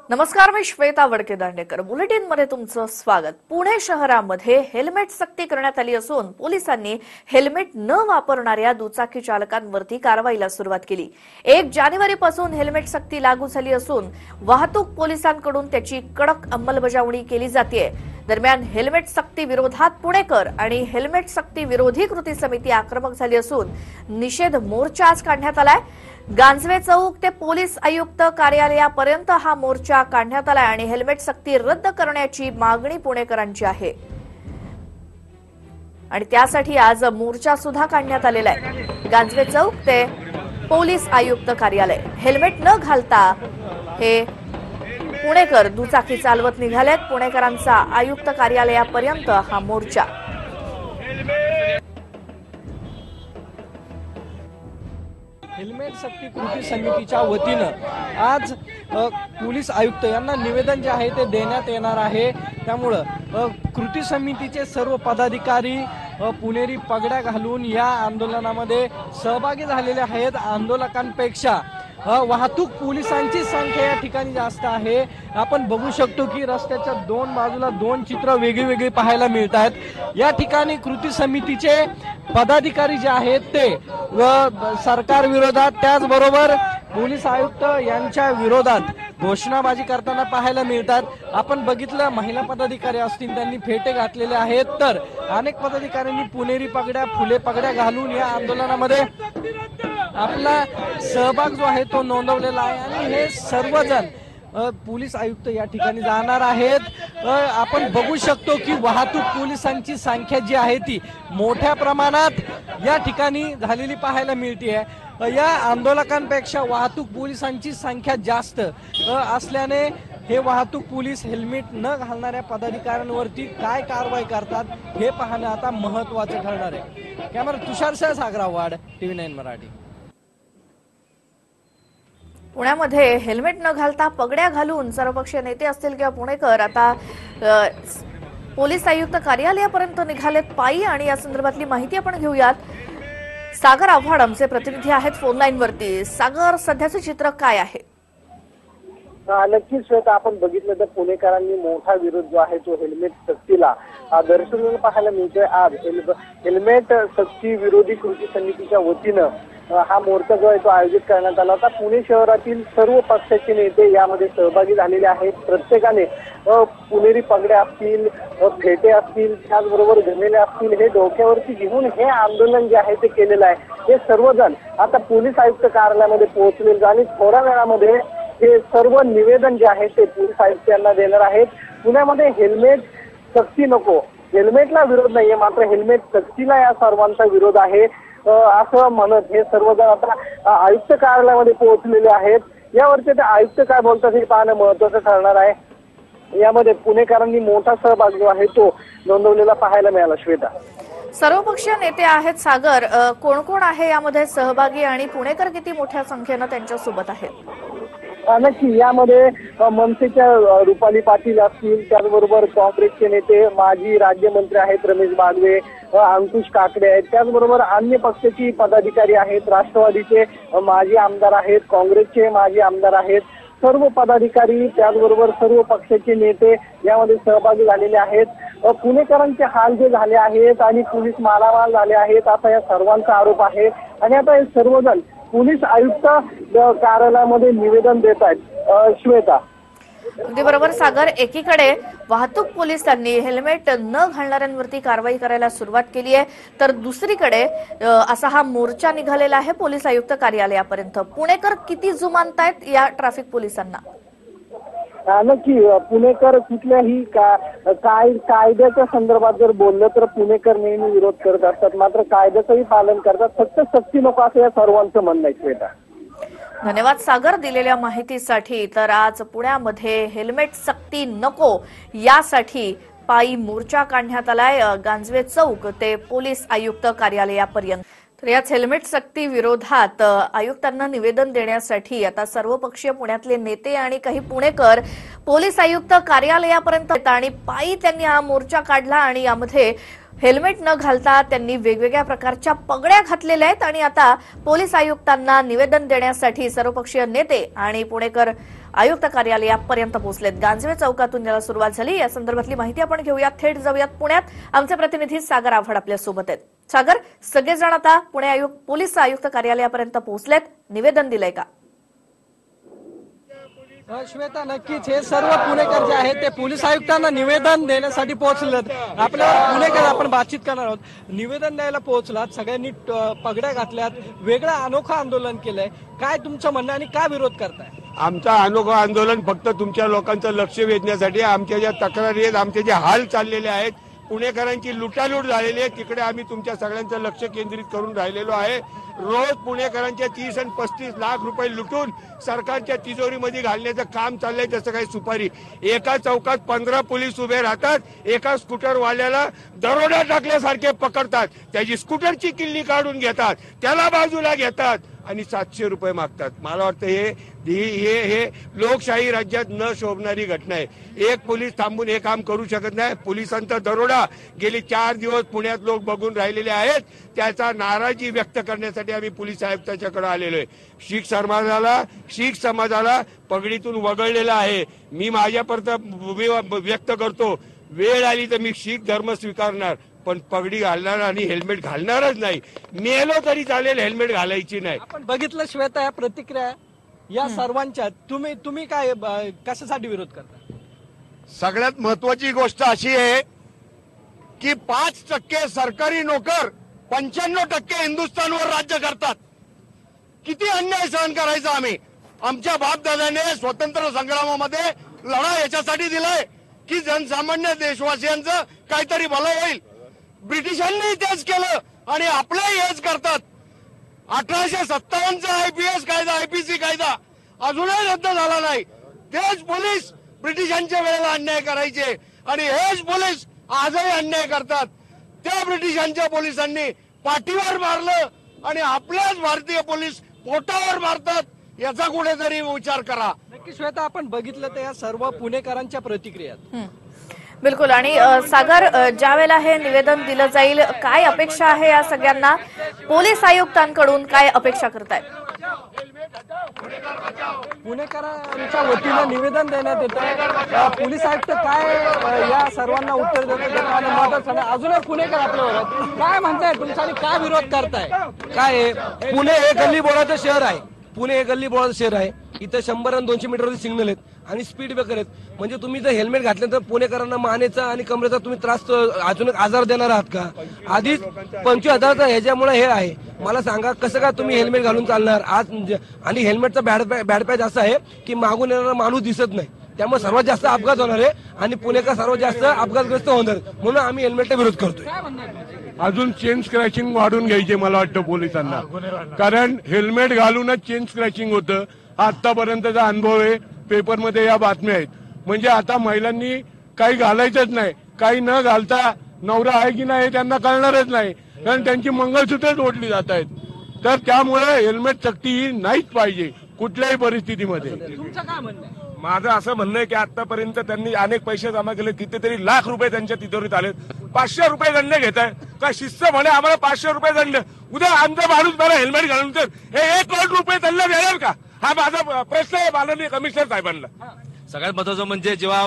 नमस्कार, मी श्वेता वडके दांडेकर. बुलेटिन मध्ये तुमचं स्वागत. पुणे शहरामध्ये हेल्मेट सक्ती करण्यात आली असून पोलिसांनी हेल्मेट न वापरणाऱ्या दुचाकी चालकांवरती कारवाईला सुरुवात केली. 1 जानेवारीपासून हेल्मेट सक्ती लागू झाली असून वाहतूक पोलिसांकडून त्याची कडक अंमलबजावणी केली जाते. दरम्यान हेल्मेट सक्ती विरोधात पुणेकर आणि हेल्मेट सक्ती विरोधी कृती समिती आक्रमक झाली असून निषेध मोर्चा आज काढण्यात आलाय. गांजवे चौक ते पोलीस आयुक्त कार्यालयापर्यंत हा मोर्चा काढण्यात आलाय आणि हेल्मेट सक्ती रद्द करण्याची मागणी पुणेकरांची आहे आणि त्यासाठी आज मोर्चा सुद्धा काढण्यात आलेला आहे. गांजवे चौक ते पोलीस आयुक्त कार्यालय. हेल्मेट न घालता हे पुणेकर दुचाकी चालवत निघालेत. पुणेकरांचा आयुक्त कार्यालयापर्यंत हा मोर्चा. हेल्मेट सक्ती कृती समितीच्या वतीनं आज पोलीस आयुक्त यांना निवेदन जे आहे ते देण्यात येणार आहे. त्यामुळं कृती समितीचे सर्व पदाधिकारी पुणेरी पगड्या घालून या आंदोलनामध्ये सहभागी झालेले आहेत. आंदोलकांपेक्षा वाहतूक पोलिसांची संख्या या ठिकाणी जास्त आहे. आपण बघू शकतो की रस्त्याच्या दोन बाजूला दोन चित्र वेगळी पाहायला मिळत आहेत. या ठिकाणी कृती समितीचे पदाधिकारी जे आहेत ते सरकार विरोधात त्याचबरोबर पोलीस आयुक्त यांच्या विरोधात घोषणाबाजी करताना पाहायला मिळतात. आपण बघितलं महिला पदाधिकारी असतील त्यांनी फेटे घातलेले आहेत, तर अनेक पदाधिकाऱ्यांनी पुणेरी पगड्या फुले पगड्या घालून या आंदोलनामध्ये आपला सहभाग जो आहे तो नोंदवलेला आहे आणि हे सर्वजण पोलीस आयुक्त या ठिकाणी जाणार आहेत. आपण बघू शकतो की वाहतूक पोलिसांची संख्या जी आहे ती मोठ्या प्रमाणात या ठिकाणी झालेली पाहायला मिळते. या आंदोलकांपेक्षा वाहतूक पोलिसांची संख्या जास्त असल्याने हे वाहतूक पोलीस हेल्मेट न घालणाऱ्या पदाधिकाऱ्यांवरती काय कारवाई करतात हे पाहणं आता महत्वाचं ठरणार आहे. कॅमेरा तुषार सागरावाड, TV9 मराठी. पुण्यामध्ये हेल्मेट न घालता पगड्या घालून सर्वपक्षीय नेते असतील किंवा पुणेकर आता पोलीस आयुक्त कार्यालयापर्यंत निघालेत पायी आणि या संदर्भातली माहिती आपण घेऊयात. सागर आव्हाड आमचे प्रतिनिधी आहेत फोन लाईन वरती. सागर, सध्याचं चित्र काय आहे? नक्कीच श्वेता, आपण बघितलं तर पुणेकरांनी मोठा विरोध जो आहे तो हेल्मेट सक्तीला दर्शवलेला पाहायला मिळतोय. आज हेल्मेट सक्ती विरोधी कृती समितीच्या वतीनं हा मोर्चा जो आहे तो आयोजित करण्यात आला होता. पुणे शहरातील सर्व पक्षाचे नेते यामध्ये सहभागी झालेले आहेत. प्रत्येकाने पुणेरी पगड्या असतील, फेटे असतील, त्याचबरोबर घमेले असतील, हे डोक्यावरती घेऊन हे आंदोलन जे आहे ते केलेलं आहे. हे सर्वजण आता पोलीस आयुक्त कार्यालयामध्ये पोहोचलेले आणि थोड्या वेळामध्ये हे सर्व निवेदन जे आहे ते पोलीस आयुक्त यांना देणार आहेत. पुण्यामध्ये हेल्मेट सक्ती नको, हेल्मेटला विरोध नाहीये, मात्र हेल्मेट सक्तीला या सर्वांचा विरोध आहे असं म्हणत हे सर्वजण आता आयुक्त कार्यालयामध्ये पोहोचलेले आहेत. यावरती ते आयुक्त काय बोलतात हे पाहणं महत्वाचं ठरणार आहे. यामध्ये पुणेकरांनी मोठा सहभाग जो आहे तो नोंदवलेला पाहायला मिळाला. श्वेता, सर्वपक्षीय नेते आहेत. सागर, कोण कोण आहे यामध्ये सहभागी आणि पुणेकर किती मोठ्या संख्येनं त्यांच्यासोबत आहेत? नक्की यामध्ये मनसेच्या रुपाली पाटील असतील, त्याचबरोबर काँग्रेसचे नेते माजी राज्यमंत्री आहेत रमेश बागवे, अंकुश काकडे आहेत, त्याचबरोबर अन्य पक्षाची पदाधिकारी आहेत, राष्ट्रवादीचे माजी आमदार आहेत, काँग्रेसचे माजी आमदार आहेत. सर्व पदाधिकारी त्याचबरोबर सर्व पक्षाचे नेते यामध्ये सहभागी झालेले आहेत. पुणेकरांचे हाल जे झाले आहेत आणि पोलीस मालामाल झाले आहेत असा या सर्वांचा आरोप आहे आणि आता हे सर्वजण पोलीस आयुक्त कार्यालयामध्ये निवेदन देत आहेत. श्वेता, अगदी बरोबर सागर. एकीकडे वाहतूक पोलिसांनी हेल्मेट न घालणाऱ्यांवरती कारवाई करायला सुरुवात केली आहे, तर दुसरीकडे असा हा मोर्चा निघालेला आहे पोलीस आयुक्त कार्यालयापर्यंत. पुणेकर किती जुमानतायत या ट्रॅफिक पोलिसांना? नक्की पुणेकर कुठल्याही कायद्याच्या संदर्भात जर बोललं तर पुणेकर नेहमी विरोध करत असतात, मात्र कायद्याचंही पालन करतात. फक्त सक्ती नको असं या सर्वांचं म्हणणं आहे. श्वेता, धन्यवाद सागर दिलेल्या माहितीसाठी. तर आज पुण्यामध्ये हेल्मेट सक्ती नको यासाठी पायी मोर्चा काढण्यात आलाय गांजवे चौक ते पोलीस आयुक्त कार्यालयापर्यंत. तर याच हेल्मेट सक्ती विरोधात आयुक्तांना निवेदन देण्यासाठी आता सर्वपक्षीय पुण्यातले नेते आणि काही पुणेकर पोलीस आयुक्त कार्यालयापर्यंत आणि पायी त्यांनी हा मोर्चा काढला आणि यामध्ये हेल्मेट न घालता त्यांनी वेगवेगळ्या प्रकारच्या पगड्या घातलेल्या आहेत आणि आता पोलीस आयुक्तांना निवेदन देण्यासाठी सर्वपक्षीय नेते आणि पुणेकर आयुक्त कार्यालयापर्यंत पोहोचलेत। गांजवे चौकातून याला सुरुवात झाली। या संदर्भातली माहिती आपण घेऊयात, थेट जाऊयात पुण्यात। आमचे प्रतिनिधी सागर आव्हाड आपल्या सोबत आहेत। सागर, सगळेजण आता पोलीस आयुक्त कार्यालयापर्यंत पोहोचलेत, निवेदन दिलंय का? श्वेता, नक्कीच हे सर्व पुणेकर जे आहेत ते पोलीस आयुक्तांना निवेदन देण्यासाठी पोहोचलेत। आपल्या पुणेकर आपण बातचीत करणार आहोत। निवेदन द्यायला पोहोचलात, सगळ्यांनी पगड्या घातल्यात, वेगळं अनोखं आंदोलन केलंय। काय तुमचं म्हणणं आणि का विरोध करताय? आमचा अनोखं आंदोलन फक्त तुमच्या लोकांचं लक्ष वेधण्यासाठी, आमच्या ज्या तक्रारी आहेत, आमचे जे हाल चाललेले आहेत, पुणेकरांची लुटालूट झालेली आहे, तिकडे आम्ही तुमच्या सगळ्यांचं लक्ष केंद्रित करून राहिलेलो आहे। रोज पुणेकरांच्या 30 आणि 35 लाख रुपये लुटून सरकारच्या तिजोरीमध्ये घालण्याचं काम चाललंय, जसं काही सुपारी। एका चौकात 15 पोलीस उभे राहतात, एका स्कूटरवाल्याला दरोडा टाकल्यासारखे पकडतात, त्याची स्कूटरची किल्ली काढून घेतात, त्याला बाजूला घेतात आणि 700 रुपये मागतात। मला वाटतं हे लोकशाही राज्यात न शोभणारी घटना आहे। एक पोलीस थांबून हे काम करू शकत नाही। पोलिसांचा दरोडा गेली 4 दिवस पुण्यात लोक बघून राहिलेले आहेत। त्याचा नाराजी व्यक्त करण्यासाठी आम्ही पोलीस आयुक्तांच्याकडे आलेलो आहे। शीख समाजाला पगडीतून वगळलेला आहे। मी माझ्यापर्यंत व्यक्त करतो, वेळ आली तर मी शीख धर्म स्वीकारणार, पण पगडी घालणार आणि हेल्मेट घालणारच नाही। मेलो तरी चालेल, हेल्मेट घालायची नाही। आपण बघितलं श्वेता, या प्रतिक्रिया या सर्वांच्या, तुम्ही काय कशासाठी विरोध करता? सगळ्यात महत्वाची गोष्ट अशी आहे की 5% सरकारी नोकर 95% हिंदुस्थानवर राज्य करतात। किती अन्याय सहन करायचा आम्ही? आमच्या बापदादाने स्वतंत्र संग्रामामध्ये लढा याच्यासाठी दिलाय की जनसामान्य देशवासियांचं काहीतरी भलं होईल। ब्रिटिशांनी तेच केलं आणि आपलंही हेच करतात। 1857चा IPS कायदा, IPC कायदा अजूनही रद्द झाला नाही। तेच पोलीस ब्रिटिशांच्या वेळेला अन्याय करायचे आणि हेच पोलीस आजही अन्याय करतात। त्या ब्रिटिशांच्या पोलिसांनी पाठीवर मारलं आणि आपल्याच भारतीय पोलीस पोटावर मारतात, याचा कुठेतरी विचार करा। नक्की श्वेता, आपण बघितलं तर या सर्व पुणेकरांच्या प्रतिक्रिया। बिलकुल। आणि सागर, ज्या वेळेला हे निवेदन दिलं जाईल, काय अपेक्षा आहे या सगळ्यांना? पोलीस आयुक्तांकडून काय अपेक्षा करताय? पुणेकरांच्या वतीनं निवेदन देण्यात येतं। पोलीस आयुक्त काय या सर्वांना उत्तर देतात? अजूनही पुणेकर आपल्यावर आहेत, काय म्हणताय तुमचा आणि काय विरोध करताय? काय पुणे हे गल्ली बोळाचं शहर आहे। पुणे हे गल्ली बोळाचं शहर आहे। इथं 100 आणि 200 मीटरवरती सिग्नल आहेत आणि स्पीड ब्रेकर आहेत। म्हणजे तुम्ही जर हेल्मेट घातलं तर पुणेकरांना मानेचा आणि कमरेचा तुम्ही त्रास अजून आजार देणार आहात का? आधीच 25,000 ह्याच्यामुळे हे आहे। मला सांगा, कसं काय तुम्ही हेल्मेट घालून चालणार आज? आणि हेल्मेटचा बॅड पॅच असा आहे की मागून येणारा माणूस दिसत नाही, त्यामुळे सर्वात जास्त अपघात होणार आहे आणि पुणेकर सर्वात जास्त अपघातग्रस्त होणार, म्हणून आम्ही हेल्मेटचा विरोध करतोय। अजून चेन स्क्रॅचिंग वाढून घ्यायचे मला वाटतं पोलिसांना, कारण हेल्मेट घालूनच चेन स्क्रॅचिंग होतं। आतापर्यंतचा अनुभव आहे, पेपरमध्ये या बातम्या आहेत। म्हणजे आता महिलांनी काही घालायचंच नाही, काही न घालता नवरा आहे की नाही त्यांना कळणारच नाही, कारण त्यांची मंगळसूत्रच ओढली जात आहेत। तर त्यामुळे हेल्मेट सक्ती ही नाहीच पाहिजे कुठल्याही परिस्थितीमध्ये। तुमचं काय म्हणणं आहे? माझं असं म्हणणं आहे की आतापर्यंत त्यांनी अनेक पैसे जमा केले, कितीतरी लाख रुपये त्यांच्या तिजोरीत आले। 500 रुपये दंड घेत आहे का? शिष्य म्हणे आम्हाला 500 रुपये दंड, उद्या आमचा माणूस मला हेल्मेट घालून तर हे 1 करोड रुपये त्यांना देणार का? हा माझा प्रश्न आहे माननीय कमिशनर साहेबांना। सगळ्यात महत्वाचं म्हणजे जेव्हा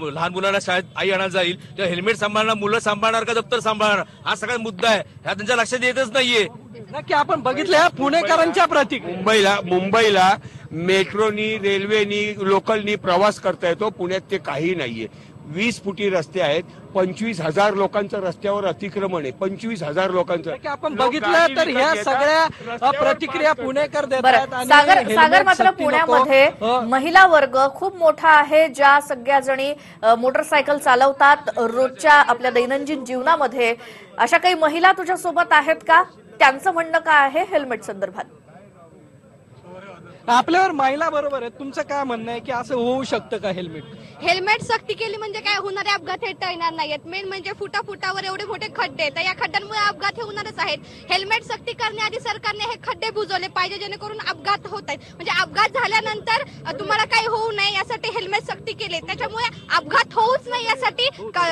लहान मुलांना शाळेत आई आणायला जाईल तेव्हा हेल्मेट सांभाळणार, मुलं सांभाळणार का दप्तर सांभाळणार, हा सगळ्यात मुद्दा आहे। ह्या त्यांच्या लक्षात येतच नाहीये। नक्की आपण बघितलं या पुणेकरांच्या प्रतिक्रिया। मुंबईला मेट्रोनी, रेल्वेनी, लोकलनी प्रवास करता येतो, पुण्यात ते काही नाहीये। 20 फुटी रस्ते आहेत, 25,000 लोकांचं रस्त्यावर अतिक्रमण आहे, 25,000 लोकांचं। आपण बघितलं तर ह्या सगळ्या प्रतिक्रिया पुणेकर देतात। आणि सागर, मात्र पुण्यामध्ये महिला वर्ग खूप मोठा आहे, ज्या सगळ्या जणी मोटरसायकल चालवतात रोजच्या आपल्या दैनंदिन जीवनामध्ये। अशा काही महिला तुझ्या सोबत आहेत का? त्यांचं म्हणणं काय आहे हेल्मेट संदर्भात? आपल्यावर महिला बरोबर आहे, तुमचं काय म्हणणं आहे की असं होऊ शकतं का? हेल्मेट सक्ती केली म्हणजे काय होणारे अपघात हे टळणार नाहीत। मेन म्हणजे फुटावर एवढे मोठे खड्डे, तर या खड्ड्यांमुळे अपघात हे होणारच आहेत। हेल्मेट सक्ती करण्याआधी सरकारने हे खड्डे बुजवले पाहिजे, जेणेकरून अपघात होत आहेत। म्हणजे अपघात झाल्यानंतर तुम्हाला काही होऊ नये यासाठी हेल्मेट सक्ती केली, त्याच्यामुळे अपघात होऊच नाही यासाठी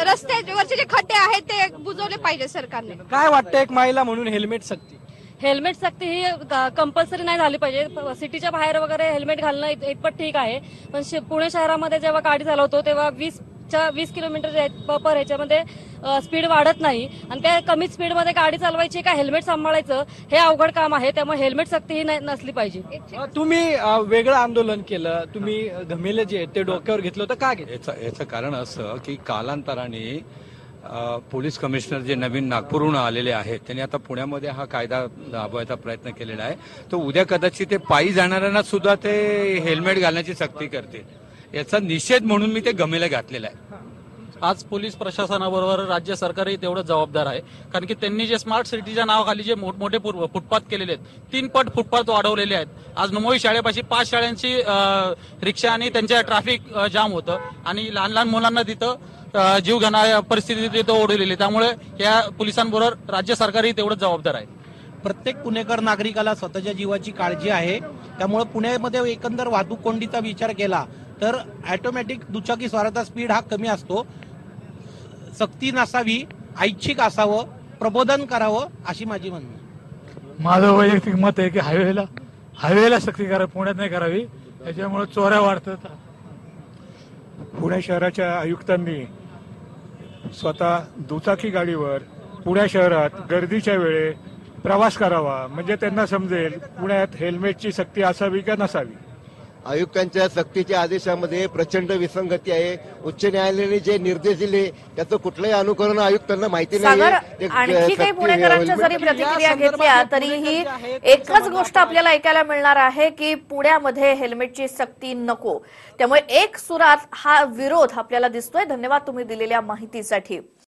रस्त्यावरचे जे खड्डे आहेत ते बुजवले पाहिजे सरकारने. काय वाटतं एक महिला म्हणून हेल्मेट सक्ती? हेल्मेट सक्ती ही कंपल्सरी नाही झाली पाहिजे. सिटीच्या बाहेर वगैरे हेल्मेट घालणं इतपत ठीक आहे, पण पुणे शहरामध्ये जेव्हा गाडी चालवतो तेव्हा 20 किलोमीटर पर ह्याच्यामध्ये स्पीड वाढत नाही आणि त्या कमी स्पीडमध्ये गाडी चालवायची का हेल्मेट सांभाळायचं हे अवघड काम आहे. त्यामुळे हेल्मेट सक्ती ही नसली पाहिजे. तुम्ही वेगळं आंदोलन केलं, तुम्ही घमेले जे ते डोक्यावर घेतलं होतं, का घेतलं? याचं कारण असं की कालांतराने पोलीस कमिशनर जे नवीन नागपूरहून आलेले आहेत त्यांनी आता पुण्यामध्ये हा कायदा राबवायचा प्रयत्न केलेला आहे. तो उद्या कदाचित ते पायी जाणाऱ्यांना सुद्धा ते हेल्मेट घालण्याची सक्ती करतील. याचा निषेध म्हणून मी ते गमेला घातलेला आहे. आज पोलीस प्रशासनाबरोबर राज्य सरकारही तेवढं जबाबदार आहे, कारण की त्यांनी जे स्मार्ट सिटीच्या नावाखाली जे मोठमोठे फुटपाथ केलेले आहेत, 3 पट फुटपाथ वाढवलेले आहेत. आज नमोई शाळेपाशी 5 शाळांची रिक्षा आणि त्यांच्या ट्रॅफिक जाम होतं आणि लहान लहान मुलांना तिथं जीव घेणाऱ्या परिस्थिती तिथं ओढवलेली. त्यामुळे या पोलिसांबरोबर राज्य सरकारही तेवढंच जबाबदार आहे. प्रत्येक पुणेकर नागरिकाला स्वतःच्या जीवाची काळजी आहे. त्यामुळे पुण्यामध्ये एकंदर वाहतूक कोंडीचा विचार केला तर ऑटोमॅटिक दुचाकी स्वाराचा स्पीड हा कमी असतो. सक्ती नसावी, ऐच्छिक असावं, प्रबोधन करावं अशी माझी म्हणणं. माझं वैयक्तिक मत आहे की हायवेला सक्ती करावी, पुण्यात नाही करावी. त्याच्यामुळे चोऱ्या वाढतात. पुणे शहराच्या आयुक्तांनी स्वतः दुचाकी गाडीवर पुणे शहरात गर्दीच्या वेळे प्रवास करावा, म्हणजे त्यांना समजेल पुण्यात हेल्मेटची सक्ती असावी का नसावी. आयुक्तांच्या सक्तीच्या आदेशामध्ये प्रचंड विसंगती आहे. उच्च न्यायालयाने जे निर्देश दिले त्याचं कुठलंही अनुकरण आयुक्तांना माहिती नाही. आणखी काही पुणेकरांच्या जरी प्रतिक्रिया घेतल्या तरीही एकच गोष्ट आपल्याला ऐकायला मिळणार आहे की पुण्यामध्ये हेल्मेटची सक्ती नको. त्यामुळे एक सुरात हा विरोध आपल्याला दिसतोय. धन्यवाद तुम्ही दिलेल्या माहितीसाठी.